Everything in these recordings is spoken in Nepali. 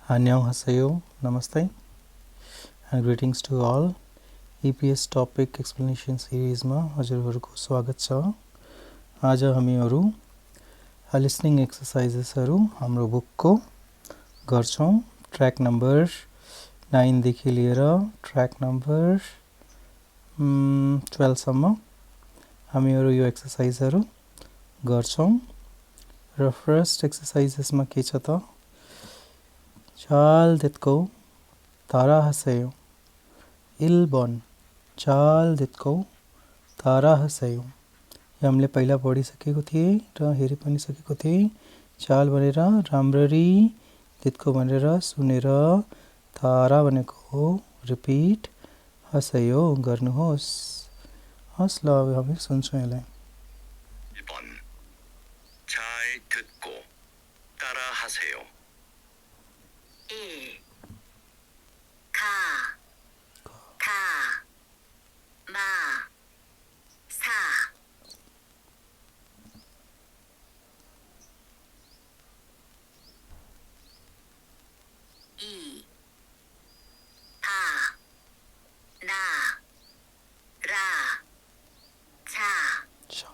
Annyeonghaseyo, Namaste, and greetings to all. EPS topic explanation series मा हजुरहरुको स्वागत छ। आज हामीहरु लिसनिङ एक्सरसाइजेसहरु हाम्रो बुकको गर्छौं। ट्र्याक नम्बर 9 देखि लिएर ट्र्याक नम्बर 12 सम्म हामीहरु यो एक्सरसाइजहरु गर्छौं। र फर्स्ट एक्सरसाइजेसमा के छ त 잘 듣고 따라하세요. 1번 잘 듣고 따라하세요. यो हामीले पहिला पढिसकेको थिए र हेरि पनि सकेको थिए। चाल भनेर राम्ररी, दितको भनेर सुनेर, तारा भनेको रिपिट, हसयो गर्नुहोस्। हस् ल अब हामी सुन्छौं यसलाई। 1번 잘 듣고 따라하세요. 1. 가, 마, 사. 2. 바, 나, 라, 자. 자.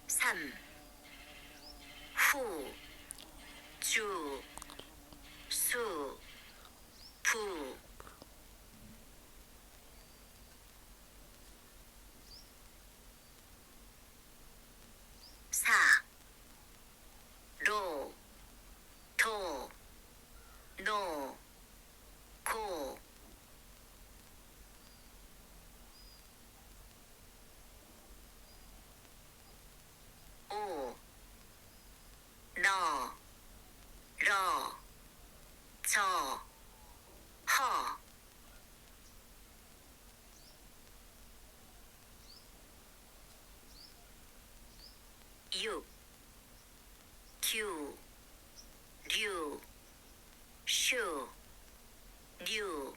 3. 후, 주, 수, 부. 4. 로, 도, 노, 고. 5. 너, 러, 저, 허. 6. 규, 류, 슈, 류.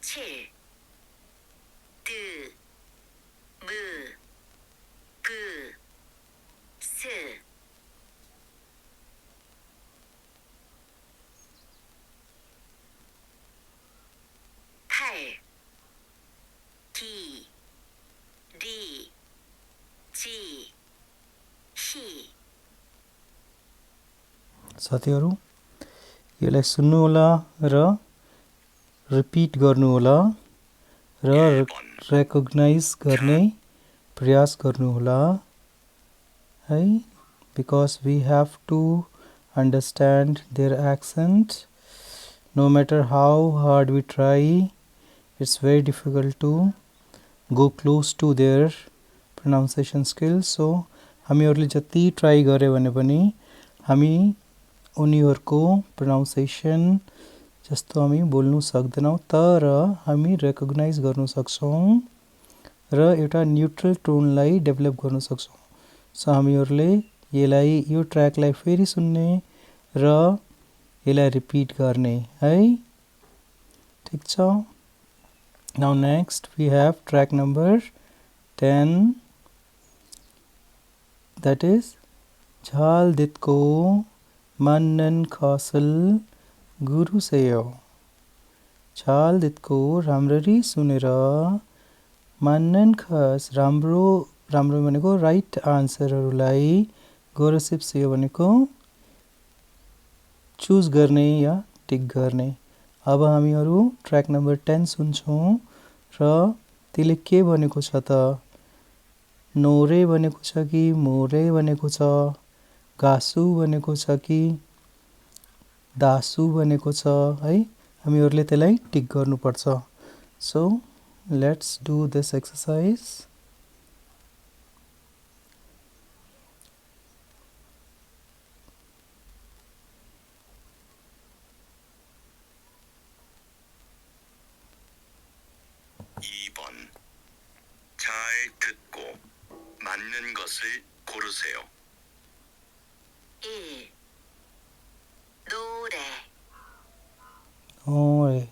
7. 뜨, 무, 그, 스. 8. 기, 리, 지, 히. साथीहरु यसलाई सुन्नु होला र रिपिट गर्नु होला र रेकग्नाइज गर्ने प्रयास गर्नु होला है, because we have to understand their accent. No matter how hard we try, it's very difficult to go close to their pronunciation skills. So हामीहरुले जति ट्राई गरे भने पनि हामी उनीहरुको pronunciation जस्तो हामी बोल्नु सक्दैनौं, तर हामी रेकग्नाइज गर्न सक्छौं र एउटा न्यूट्रल टोनलाई डेभलप गर्न सक्छौं। सो हामीहरुले यो ट्र्याकलाई फेरि सुन्ने र यसलाई रिपिट गर्ने है। ठीक छ। Now next we have track number 10, that is 잘 듣고 맞는 것을 고르세요. 잘 듣고 राम्ररी सुनेर 맞는 것 राम्रो भनेको राइट आन्सरहरुलाई गोरसिप्सियो भनेको चुज गर्ने या टिक गर्ने। अब हामीहरु ट्र्याक नम्बर 10 सुन्छौं र त्यसले के भनेको छ त नोरे भनेको छ कि मोरे भनेको छ, गासु भनेको छ कि दासु भनेको छ है, हामीहरुले त्यसलाई टिक गर्नुपर्छ। So let's do this exercise. 잘 듣고 맞는 것을 고르세요. 1. 노래, 노래,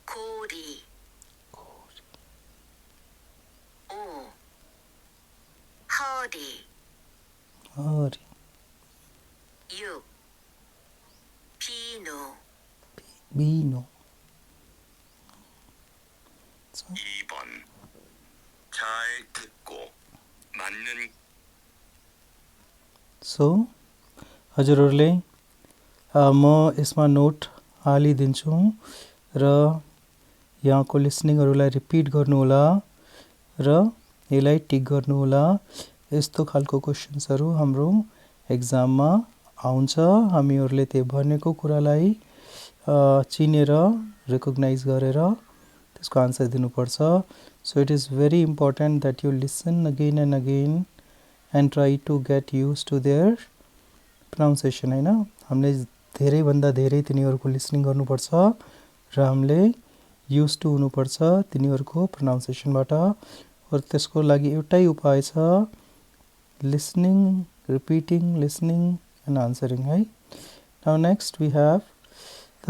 고리 오 허리 허리 6 비누 비누 2번 잘 듣고 맞는 so हजुरहरूले म यसमा नोट हालिदिन्छु र यहाँको लिसनिङहरूलाई रिपिट गर्नुहोला र यसलाई टिक गर्नुहोला। यस्तो खालको क्वेसन्सहरू हाम्रो एक्जाममा आउँछ। हामीहरूले त्यो भनेको कुरालाई चिनेर रिकग्नाइज गरेर त्यसको आन्सर दिनुपर्छ। So it is very important that you listen again and again and try to get used to their pronunciation हैन। हामीले धेरैभन्दा धेरै तिनीहरूको लिसनिङ गर्नुपर्छ र हामीले युज टु हुनुपर्छ तिनीहरूको प्रोनाउन्सिएसनबाट। र त्यसको लागि एउटै उपाय छ, listening, repeating, listening and answering है। Now next we have the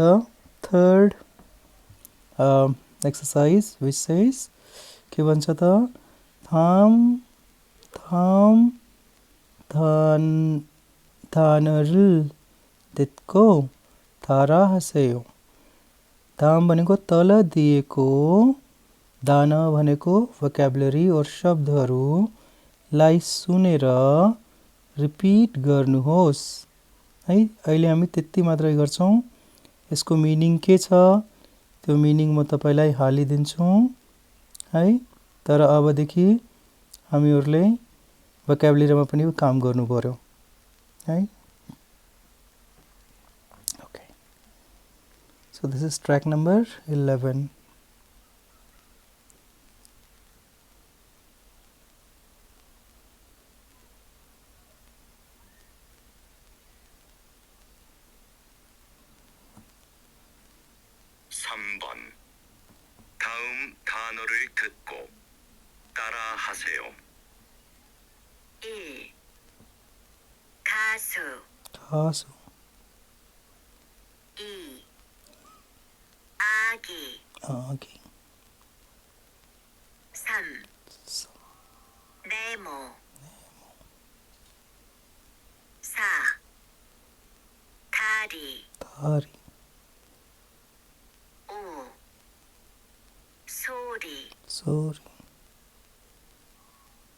third exercise which says के भन्छ त, थाम थाम धानरु दितको थारा हसेयो। धाम भनेको तल दिएको, दाना भनेको भोक्याबुलरी और शब्दहरूलाई सुनेर रिपिट गर्नुहोस् है। अहिले हामी त्यति मात्रै गर्छौँ। यसको मिनिङ के छ त्यो मिनिङ म तपाईलाई हालिदिन्छु है। तर अबदेखि हामीहरूले भोक्याबुलरीमा पनि काम गर्नु पर्यो है। Okay, so this is track number 11। 다음 단어를 듣고 따라하세요. 1 가수 가수 2 아기 아기 3 네모 4 다리 다리 5 소리 소리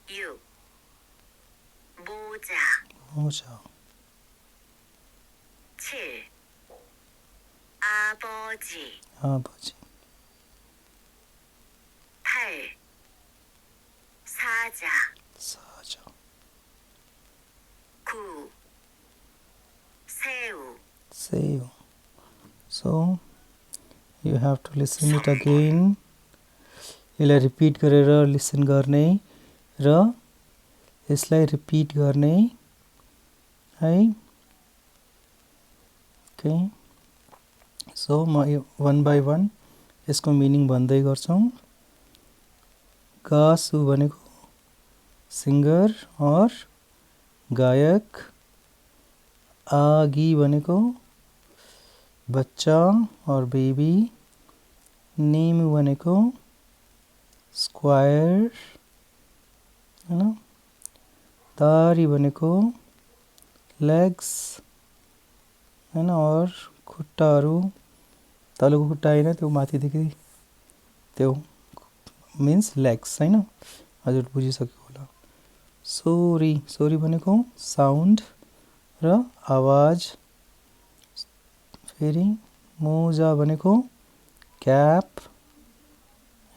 6 모자 모자 7 아버지 아버지 8 사자 사자 9 새우 새우. So you have to listen it again. यसलाई रिपिट गरेर लिसन गर्ने र यसलाई रिपिट गर्ने है। ओके, सो म वन बाई वन यसको मिनिङ भन्दै गर्छौँ। गासु भनेको सिङ्गर और गायक, आगी भनेको बच्चा और बेबी, नेम भनेको स्क्वायर हैन, दारी भनेको लेग्स हैन, और खुट्टाहरू तलको खुट्टा हैन त्यो माथिदेखि त्यो मिन्स लेग्स हैन। हजुर बुझिसक्यो होला। सोरी, सोरी भनेको साउन्ड र आवाज। फेरि मोजा भनेको क्याप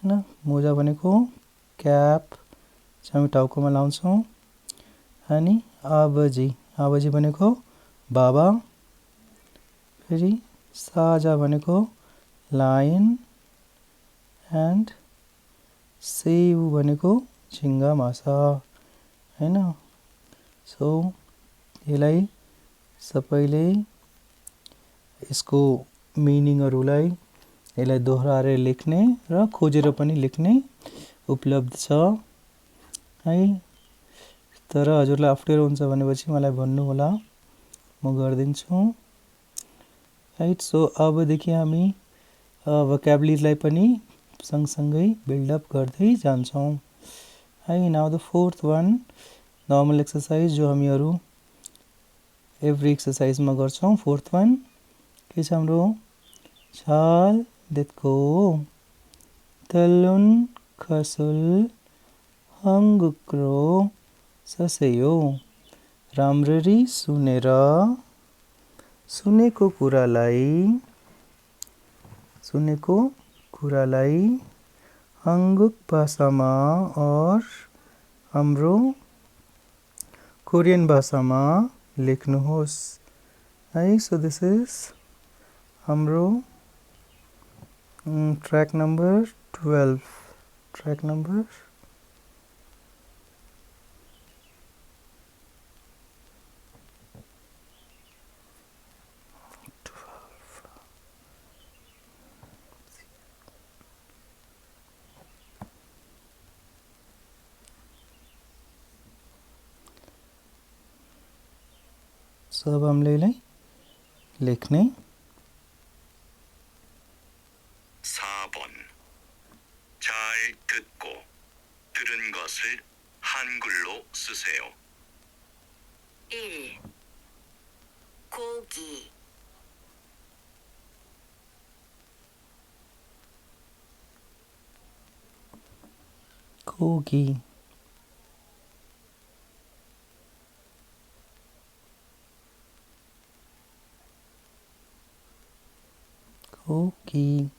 हैन, मोजा भनेको क्याप चाहिँ हामी टाउकोमा लाउँछौँ। अनि आबजी, आबजी भनेको बाबा। फेरि साजा भनेको लायन एन्ड सेउ भनेको झिङ्गा माछा हैन। सो यसलाई सबैले यसको मिनिङहरूलाई यसलाई दोहोऱ्याएर लेख्ने र खोजेर पनि लेख्ने उपलब्ध छ है। तर हजुरलाई अप्ठ्यारो हुन्छ भनेपछि मलाई भन्नु होला, म गरिदिन्छु राइट। सो अबदेखि हामी भोकाबुलेरीलाई पनि सँगसँगै बिल्डअप गर्दै जान्छौँ है। Now the fourth one normal exercise जो हामीहरू एभ्री एक्सर्साइजमा गर्छौँ। फोर्थ वान के छ हाम्रो? छाल देतको तलुन खसुल हङ्गुक्रो ससेयो। राम्ररी सुनेर सुनेको कुरालाई हङ्गुक भाषामा और हाम्रो कोरियन भाषामा लेख्नुहोस् है। सो दिस इज हाम्रो track number 12। Track number 12। So अब हामीले लेख्ने 4번. 잘 듣고 들은 것을 한글로 쓰세요. 1. 고기 고기 고기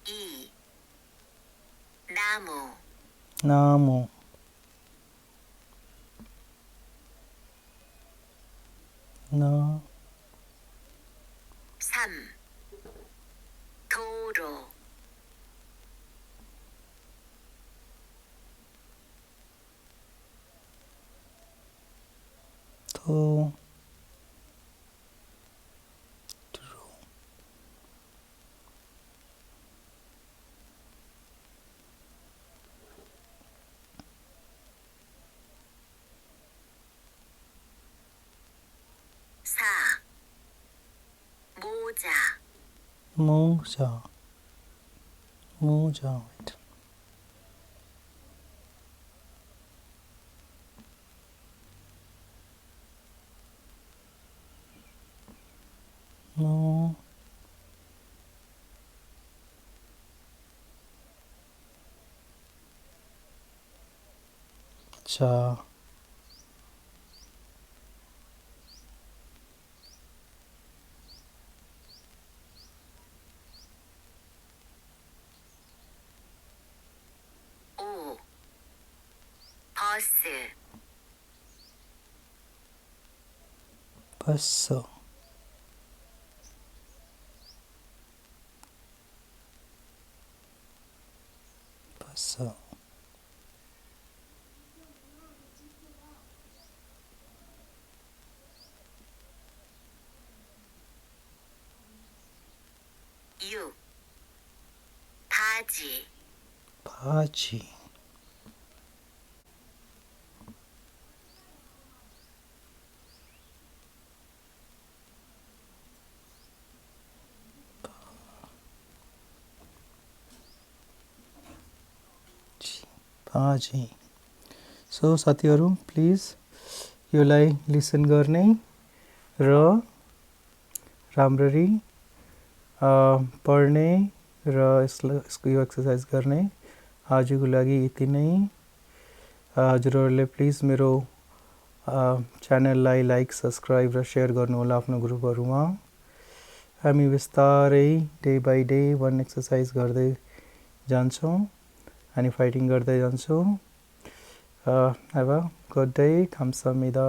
2. 나무 나무 3. 도로 도 4. 모자 모자 자 5. 버스 버스 6. 바지 바지 5 सो साथीहरू प्लिज योलाई लिसन गर्ने र राम्ररी पढ्ने र यसको यो एक्सर्साइज गर्ने। आजको लागि यति नै। हजुरहरूले प्लिज मेरो च्यानललाई लाइक सब्सक्राइब र सेयर गर्नुहोला आफ्नो ग्रुपहरूमा। हामी बिस्तारै day by day one exercise गर्दै जान्छौँ अनि फाइटिङ गर्दै जान्छौँ। Have a good day. 감사합니다।